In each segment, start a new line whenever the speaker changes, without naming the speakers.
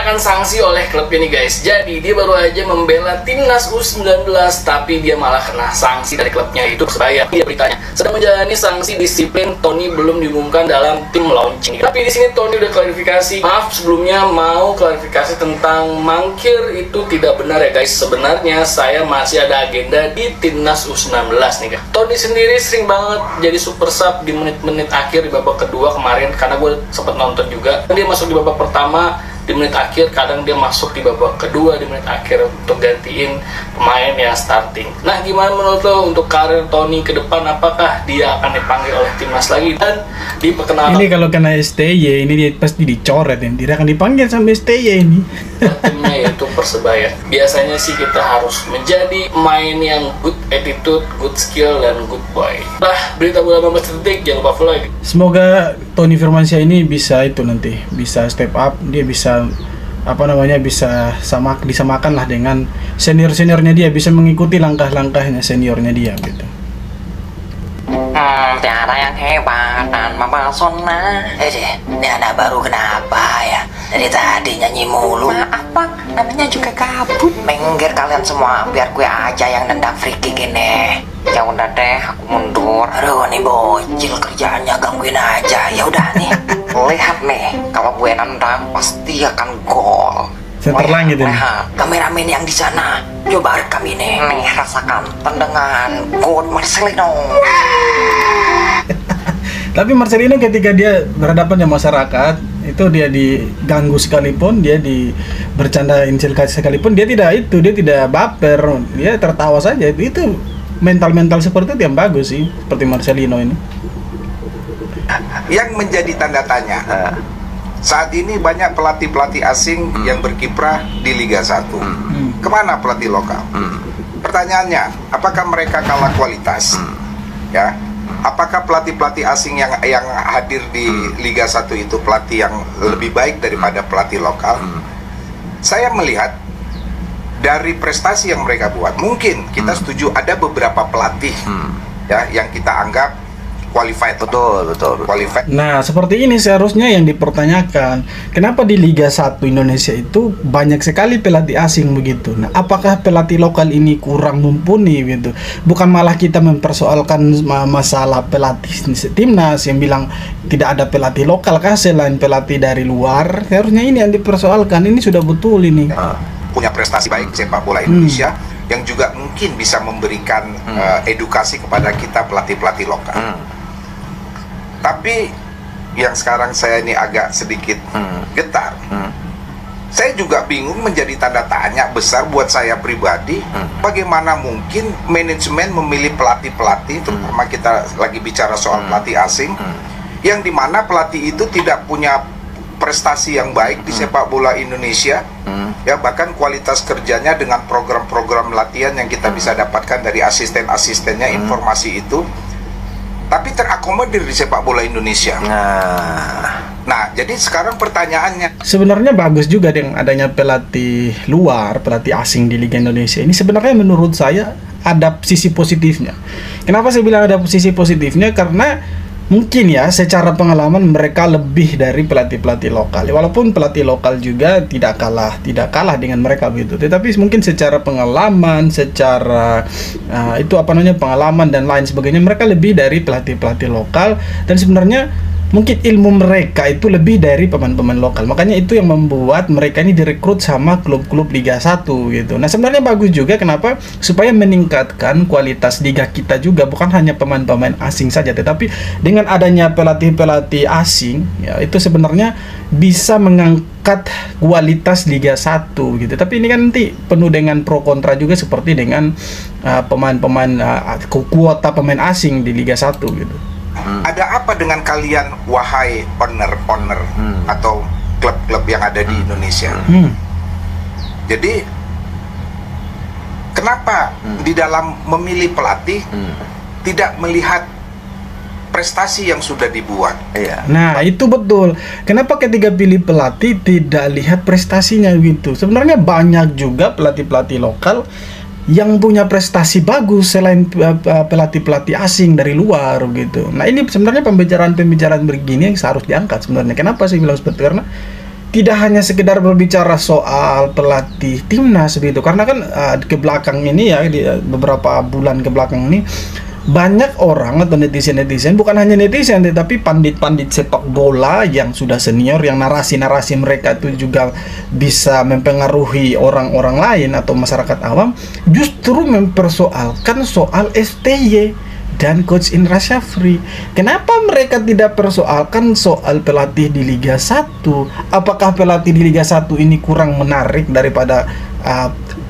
dikenakan sanksi oleh klub ini guys. Jadi dia baru aja membela timnas U19, tapi dia malah kena sanksi dari klubnya, itu Persebaya. Dia beritanya sedang menjalani sanksi disiplin. Tony belum diumumkan dalam tim launching. Tapi di sini Tony udah klarifikasi. Maaf sebelumnya, mau klarifikasi tentang mangkir itu tidak benar ya guys. Sebenarnya saya masih ada agenda di timnas U19 nih guys. Tony sendiri sering banget jadi super sub di menit-menit akhir di babak kedua kemarin, karena gue sempet nonton juga. Dia masuk di babak pertama di menit akhir, kadang dia masuk di babak kedua di menit akhir untuk gantiin pemain yang starting. Nah, gimana menurut lo untuk karir Tony ke depan? Apakah dia akan dipanggil oleh timnas lagi dan diperkenalkan?
Ini kalau kena STY ini dia pasti dicoret, tidak akan dipanggil sampai STY ini.
Timnya yaitu Persebaya. Biasanya sih kita harus menjadi pemain yang good attitude, good skill, dan good boy. Nah, berita bola 15 detik, jangan lupa follow.
Semoga Tony Firmansyah ini bisa itu nanti bisa step up, dia bisa bisa disamakan lah dengan seniornya dia, bisa mengikuti langkah-langkahnya seniornya dia gitu.
Tiada yang hebat dan mempesona. Ini anak baru kenapa ya? Dari tadi nyanyi mulu. Maaf bang, namanya juga kabut. Minggir kalian semua, biar gue aja yang nendang free kick ini. Ya udah deh, aku mundur. Aduh, nih bocil kerjaannya gangguin aja. Ya udah nih, lihat nih, kalau gue nendang pasti akan gol.
Center langit ini.
Kameramen yang di sana, coba rekam ini. Nih, rasakan tendangan gol Marcelino.
Tapi Marcelino ketika dia berhadapan dengan masyarakat, itu dia diganggu sekalipun, dia bercandain sekalipun, dia tidak baper, dia tertawa saja. Itu mental seperti itu yang bagus sih, seperti Marcelino ini.
Yang menjadi tanda tanya, saat ini banyak pelatih asing yang berkiprah di Liga 1. Kemana pelatih lokal? Pertanyaannya, apakah mereka kalah kualitas? Ya, apakah pelatih asing yang hadir di Liga 1 itu pelatih yang lebih baik daripada pelatih lokal? Saya melihat dari prestasi yang mereka buat, mungkin kita setuju ada beberapa pelatih ya yang kita anggap qualified. Betul. Qualified.
Nah, seperti ini seharusnya yang dipertanyakan. Kenapa di Liga 1 Indonesia itu banyak sekali pelatih asing begitu? Nah, apakah pelatih lokal ini kurang mumpuni gitu? Bukan malah kita mempersoalkan masalah pelatih timnas yang bilang tidak ada pelatih lokal kah selain pelatih dari luar? Seharusnya ini yang dipersoalkan. Ini sudah betul ini.
Punya prestasi baik sepak bola Indonesia yang juga mungkin bisa memberikan edukasi kepada kita pelatih lokal. Tapi yang sekarang saya ini agak sedikit getar. Saya juga bingung, menjadi tanda tanya besar buat saya pribadi. Bagaimana mungkin manajemen memilih pelatih, terutama kita lagi bicara soal pelatih asing, yang dimana pelatih itu tidak punya prestasi yang baik di sepak bola Indonesia, ya, bahkan kualitas kerjanya dengan program-program latihan yang kita bisa dapatkan dari asisten-asistennya, informasi itu, tapi terakomodir di sepak bola Indonesia. Nah, jadi sekarang pertanyaannya,
sebenarnya bagus juga dengan adanya pelatih luar, pelatih asing di Liga Indonesia ini. Sebenarnya menurut saya ada sisi positifnya. Kenapa saya bilang ada sisi positifnya? Karena mungkin ya secara pengalaman mereka lebih dari pelatih lokal. Walaupun pelatih lokal juga tidak kalah dengan mereka begitu. Tetapi mungkin secara pengalaman, secara pengalaman dan lain sebagainya, mereka lebih dari pelatih lokal, dan sebenarnya mungkin ilmu mereka itu lebih dari pemain-pemain lokal. Makanya itu yang membuat mereka ini direkrut sama klub-klub Liga 1 gitu. Nah, sebenarnya bagus juga, kenapa? Supaya meningkatkan kualitas liga kita juga, bukan hanya pemain-pemain asing saja, tetapi dengan adanya pelatih asing ya, itu sebenarnya bisa mengangkat kualitas Liga 1 gitu. Tapi ini kan nanti penuh dengan pro kontra juga, seperti dengan kuota pemain asing di Liga 1 gitu.
Ada apa dengan kalian, wahai owner atau klub-klub yang ada di Indonesia? Jadi kenapa di dalam memilih pelatih tidak melihat prestasi yang sudah dibuat?
Nah, itu betul. Kenapa ketika pilih pelatih tidak lihat prestasinya gitu? Sebenarnya banyak juga pelatih lokal yang punya prestasi bagus selain pelatih asing dari luar gitu. Nah, ini sebenarnya pembicaraan begini yang harus diangkat sebenarnya. Kenapa saya bilang seperti itu? Karena tidak hanya sekedar berbicara soal pelatih timnas begitu, karena kan ke belakang ini ya, di beberapa bulan ke belakang ini banyak orang atau netizen, bukan hanya netizen tetapi pandit-pandit sepak bola yang sudah senior, yang narasi-narasi mereka itu juga bisa mempengaruhi orang-orang lain atau masyarakat awam, justru mempersoalkan soal STY dan Coach Indra Syafri. Kenapa mereka tidak persoalkan soal pelatih di Liga 1? Apakah pelatih di Liga 1 ini kurang menarik daripada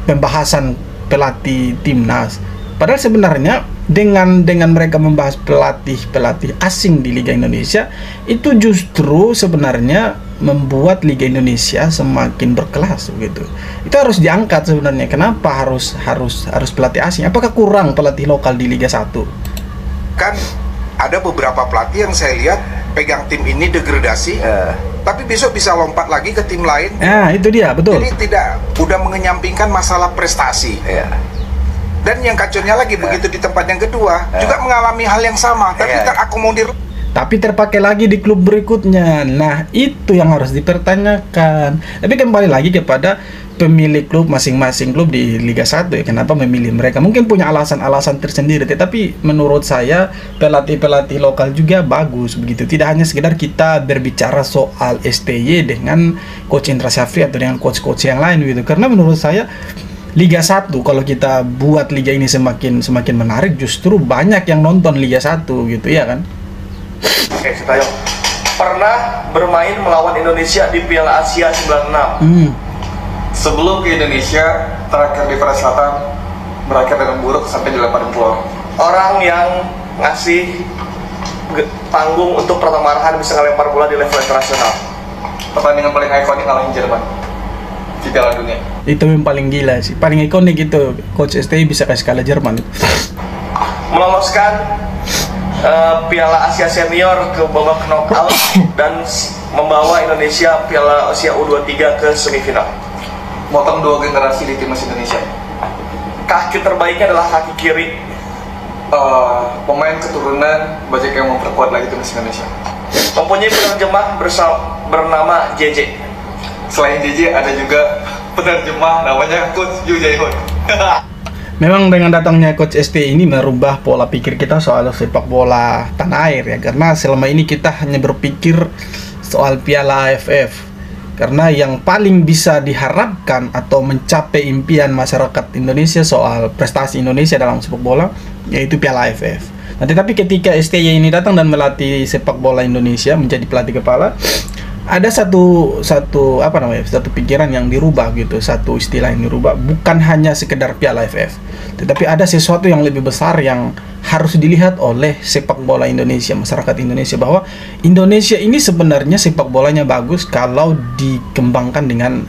pembahasan pelatih timnas? Padahal sebenarnya dengan mereka membahas pelatih asing di Liga Indonesia, itu justru sebenarnya membuat Liga Indonesia semakin berkelas begitu. Itu harus diangkat sebenarnya. Kenapa harus pelatih asing? Apakah kurang pelatih lokal di Liga 1?
Kan ada beberapa pelatih yang saya lihat pegang tim ini degradasi, tapi besok bisa lompat lagi ke tim lain.
Nah, itu dia, betul.
Jadi tidak udah mengenyampingkan masalah prestasi. Dan yang kacaunya lagi, begitu di tempat yang kedua juga mengalami hal yang sama, tapi terakomodir.
Tapi terpakai lagi di klub berikutnya. Nah, itu yang harus dipertanyakan. Tapi kembali lagi kepada pemilik klub, masing-masing klub di Liga 1 ya, kenapa memilih mereka. Mungkin punya alasan-alasan tersendiri, tetapi menurut saya pelatih-pelatih lokal juga bagus begitu. Tidak hanya sekedar kita berbicara soal STY dengan Coach Indra Syafri atau dengan coach-coach yang lain gitu. Karena menurut saya Liga 1, kalau kita buat liga ini semakin menarik, justru banyak yang nonton Liga 1 gitu ya kan.
Oke, Sintayong pernah bermain melawan Indonesia di Piala Asia 96.
Sebelum ke Indonesia, terakhir di Korea Selatan berakhir dengan buruk sampai dilemparin keluar.
Orang yang ngasih panggung untuk pertama kali bisa ngelempar bola di level internasional.
Pertandingan paling ikonik ngalahin Jerman di Piala Dunia.
Itu yang paling gila sih, paling ikonik itu Coach STY bisa kasih kalah Jerman itu.
Meloloskan Piala Asia Senior ke babak knockout dan membawa Indonesia Piala Asia U23 ke semifinal.
Motong 2 generasi di timnas Indonesia.
Kaki terbaiknya adalah kaki kiri.
Pemain keturunan banyak yang memperkuat lagi timnas Indonesia.
Mempunyai penerjemah bernama JJ.
Selain JJ ada juga penerjemah namanya Coach Yu Jae-hoon.
Memang dengan datangnya Coach STY ini merubah pola pikir kita soal sepak bola tanah air ya, karena selama ini kita hanya berpikir soal Piala AFF. Karena yang paling bisa diharapkan atau mencapai impian masyarakat Indonesia soal prestasi Indonesia dalam sepak bola yaitu Piala AFF. Nah, tetapi ketika STY ini datang dan melatih sepak bola Indonesia menjadi pelatih kepala, ada satu pikiran yang dirubah gitu, satu istilah yang dirubah, bukan hanya sekedar Piala AFF, tetapi ada sesuatu yang lebih besar yang harus dilihat oleh sepak bola Indonesia, masyarakat Indonesia, bahwa Indonesia ini sebenarnya sepak bolanya bagus kalau dikembangkan dengan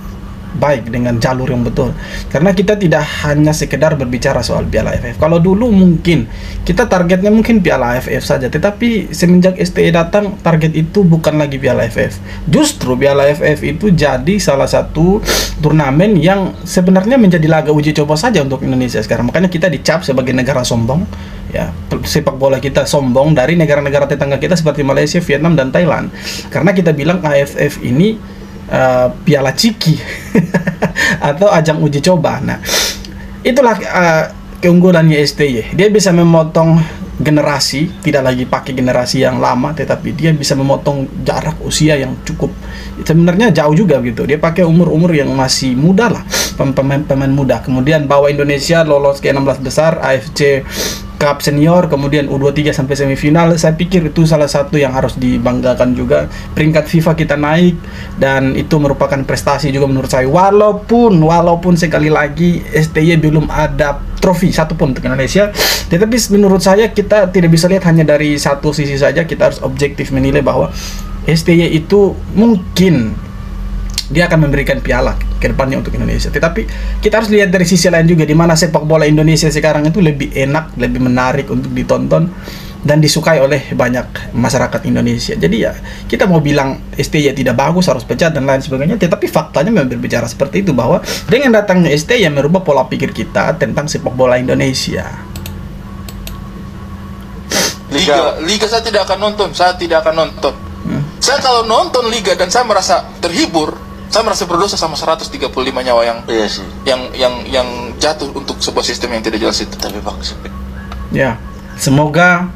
baik, dengan jalur yang betul. Karena kita tidak hanya sekedar berbicara soal Piala AFF. Kalau dulu mungkin kita targetnya mungkin Piala AFF saja, tetapi semenjak STY datang target itu bukan lagi Piala AFF. Justru Piala AFF itu jadi salah satu turnamen yang sebenarnya menjadi laga uji coba saja untuk Indonesia sekarang. Makanya kita dicap sebagai negara sombong. Ya, sepak bola kita sombong dari negara-negara tetangga kita seperti Malaysia, Vietnam, dan Thailand. Karena kita bilang AFF ini piala ciki atau ajang uji coba. Nah, itulah keunggulannya STY. Dia bisa memotong generasi, tidak lagi pakai generasi yang lama, tetapi dia bisa memotong jarak usia yang cukup sebenarnya jauh juga gitu. Dia pakai umur-umur yang masih muda lah, pemain muda. Kemudian bawa Indonesia lolos ke 16 besar AFC Cup Senior, kemudian U23 sampai semifinal. Saya pikir itu salah satu yang harus dibanggakan juga. Peringkat FIFA kita naik, dan itu merupakan prestasi juga menurut saya. Walaupun sekali lagi STY belum ada trofi satupun untuk Indonesia, tetapi menurut saya kita tidak bisa lihat hanya dari satu sisi saja. Kita harus objektif menilai bahwa STY itu mungkin dia akan memberikan piala ke depannya untuk Indonesia. Tetapi kita harus lihat dari sisi lain juga, di mana sepak bola Indonesia sekarang itu lebih enak, lebih menarik untuk ditonton dan disukai oleh banyak masyarakat Indonesia. Jadi ya, kita mau bilang STY tidak bagus, harus pecat dan lain sebagainya, tetapi faktanya memang berbicara seperti itu, bahwa dengan datangnya STY yang merubah pola pikir kita tentang sepak bola Indonesia.
Liga saya tidak akan nonton. Saya kalau nonton Liga dan saya merasa terhibur, Saya merasa berdosa sama 135 nyawa yang
Iya sih.
yang jatuh untuk sebuah sistem yang tidak jelas itu.
Tapi Pak,
Ya, semoga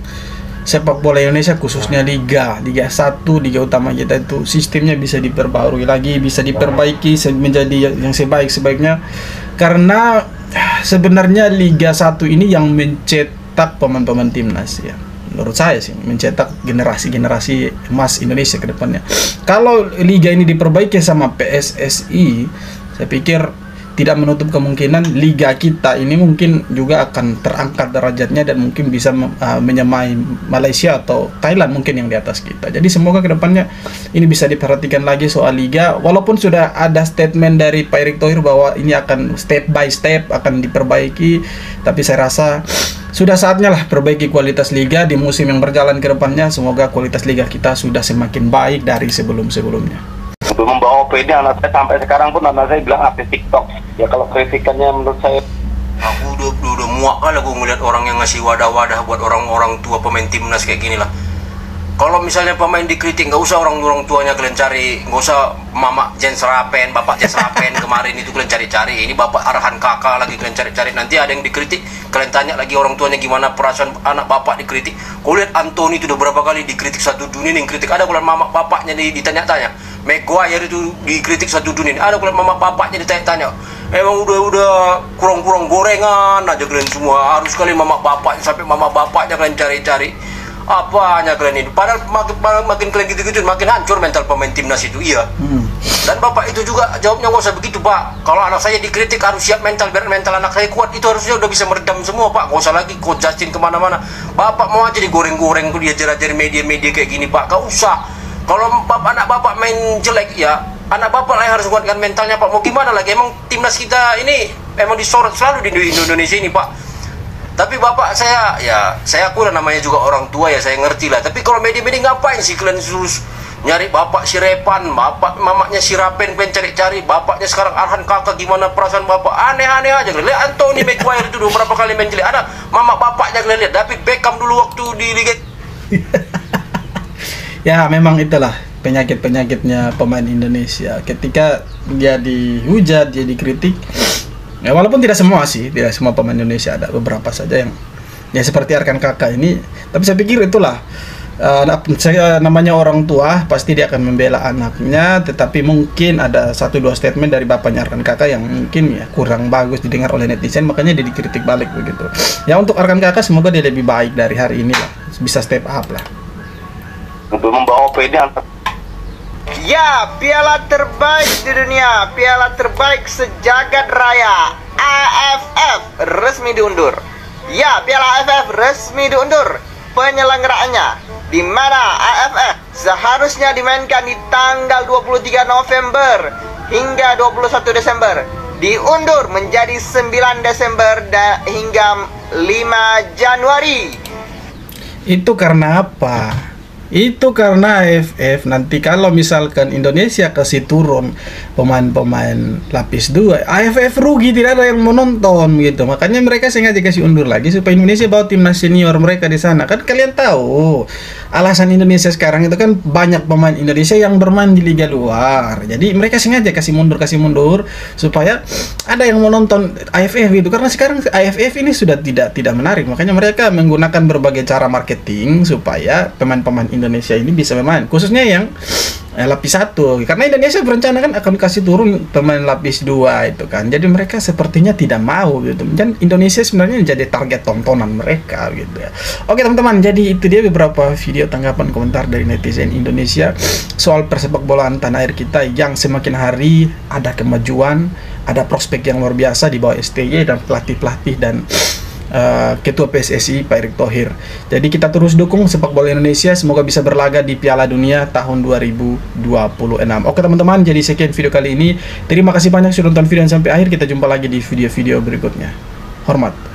sepak bola Indonesia khususnya Liga 1, Liga utama kita itu sistemnya bisa diperbarui lagi, bisa diperbaiki menjadi yang sebaik-sebaiknya. Karena sebenarnya Liga 1 ini yang mencetak pemain-pemain timnas ya. Menurut saya sih mencetak generasi-generasi emas Indonesia ke depannya. Kalau liga ini diperbaiki sama PSSI, saya pikir tidak menutup kemungkinan liga kita ini mungkin juga akan terangkat derajatnya dan mungkin bisa menyamai Malaysia atau Thailand mungkin yang di atas kita. Jadi semoga kedepannya ini bisa diperhatikan lagi soal liga. Walaupun sudah ada statement dari Pak Erick Thohir bahwa ini akan step by step akan diperbaiki, tapi saya rasa sudah saatnya lah perbaiki kualitas liga di musim yang berjalan ke depannya. Semoga kualitas liga kita sudah semakin baik dari sebelum-sebelumnya.
Untuk membawa opini anak saya sampai sekarang pun anak saya bilang aktif TikTok. Ya kalau kritikannya menurut saya,
aku udah muak kali aku ngeliat orang yang ngasih wadah-wadah buat orang-orang tua pemain timnas kayak gini lah. Kalau misalnya pemain dikritik, nggak usah orang tuanya kalian cari, nggak usah mama Jens Rapen, bapak Jens Rapen kemarin itu kalian cari-cari. Ini bapak Arhan Kakak lagi kalian cari-cari. Nanti ada yang dikritik, kalian tanya lagi orang tuanya gimana perasaan anak bapak dikritik. Kau lihat Anthony itu udah berapa kali dikritik satu dunia yang kritik. Ada kulihat mama bapaknya ditanya-tanya. Maguire itu dikritik satu dunia. Ada kulihat mama bapaknya ditanya-tanya. Emang udah kurang-kurang gorengan aja kalian semua. Harus kali mama bapaknya sampai mama bapaknya kalian cari-cari. Apanya kalian ini? Padahal makin kalian gitu-gitu makin hancur mental pemain timnas itu. Iya. Dan bapak itu juga jawabnya nggak usah begitu pak. Kalau anak saya dikritik harus siap mental biar mental anak saya kuat. Itu harusnya udah bisa meredam semua pak. Nggak usah lagi coach Justin kemana-mana. Bapak mau aja digoreng-goreng tuh diajar-ajar media-media kayak gini pak. Nggak usah. Kalau anak bapak main jelek ya anak bapak lah yang harus kuatkan mentalnya pak. Mau gimana lagi? Emang timnas kita ini emang disorot selalu di Indonesia ini pak. Tapi bapak saya aku namanya juga orang tua ya saya ngerti lah. Tapi kalau media-media ngapain sih kalian suruh nyari bapak si Repan, bapak mamanya si Rapen pengen cari-cari, bapaknya sekarang Arhan Kakak gimana perasaan bapak? Aneh-aneh aja kalian. Lihat Anthony Maguire itu dulu berapa kali main jelek. Ada mama bapaknya kalian lihat. David Beckham dulu waktu di Liga.
Ya memang itulah penyakit-penyakitnya pemain Indonesia. Ketika dia dihujat, dia dikritik. Ya walaupun tidak semua sih, tidak semua pemain Indonesia, ada beberapa saja yang ya seperti Arhan Kakak ini. Tapi saya pikir itulah namanya orang tua pasti dia akan membela anaknya, tetapi mungkin ada 1-2 statement dari bapaknya Arhan Kakak yang mungkin ya kurang bagus didengar oleh netizen, makanya dia dikritik balik begitu. Ya untuk Arhan Kakak semoga dia lebih baik dari hari ini lah, bisa step up lah.
untuk membawa opini
Ya, piala terbaik di dunia, piala terbaik sejagat raya, AFF resmi diundur. Ya, piala AFF resmi diundur penyelenggaraannya, di mana AFF seharusnya dimainkan di tanggal 23 November hingga 21 Desember, diundur menjadi 9 Desember hingga 5 Januari.
Itu karena apa? Itu karena AFF nanti kalau misalkan Indonesia kasih turun pemain-pemain lapis 2, AFF rugi, tidak ada yang menonton gitu. Makanya mereka sengaja kasih undur lagi supaya Indonesia bawa timnas senior mereka di sana. Kan kalian tahu alasan Indonesia sekarang itu kan banyak pemain Indonesia yang bermain di liga luar. Jadi mereka sengaja kasih mundur supaya ada yang menonton AFF gitu. Karena sekarang AFF ini sudah tidak menarik. Makanya mereka menggunakan berbagai cara marketing supaya pemain-pemain Indonesia ini bisa bermain, khususnya yang lapis 1, karena Indonesia berencana kan akan kasih turun pemain lapis 2 itu kan. Jadi mereka sepertinya tidak mau gitu. Dan Indonesia sebenarnya jadi target tontonan mereka gitu ya. Oke teman-teman, jadi itu dia beberapa video tanggapan komentar dari netizen Indonesia soal persepak bolaan tanah air kita yang semakin hari ada kemajuan, ada prospek yang luar biasa di bawah STY dan pelatih-pelatih dan Ketua PSSI Pak Erick Thohir. Jadi kita terus dukung sepak bola Indonesia, semoga bisa berlaga di Piala Dunia tahun 2026. Oke teman-teman, jadi sekian video kali ini. Terima kasih banyak sudah nonton video sampai akhir. Kita jumpa lagi di video-video berikutnya. Hormat.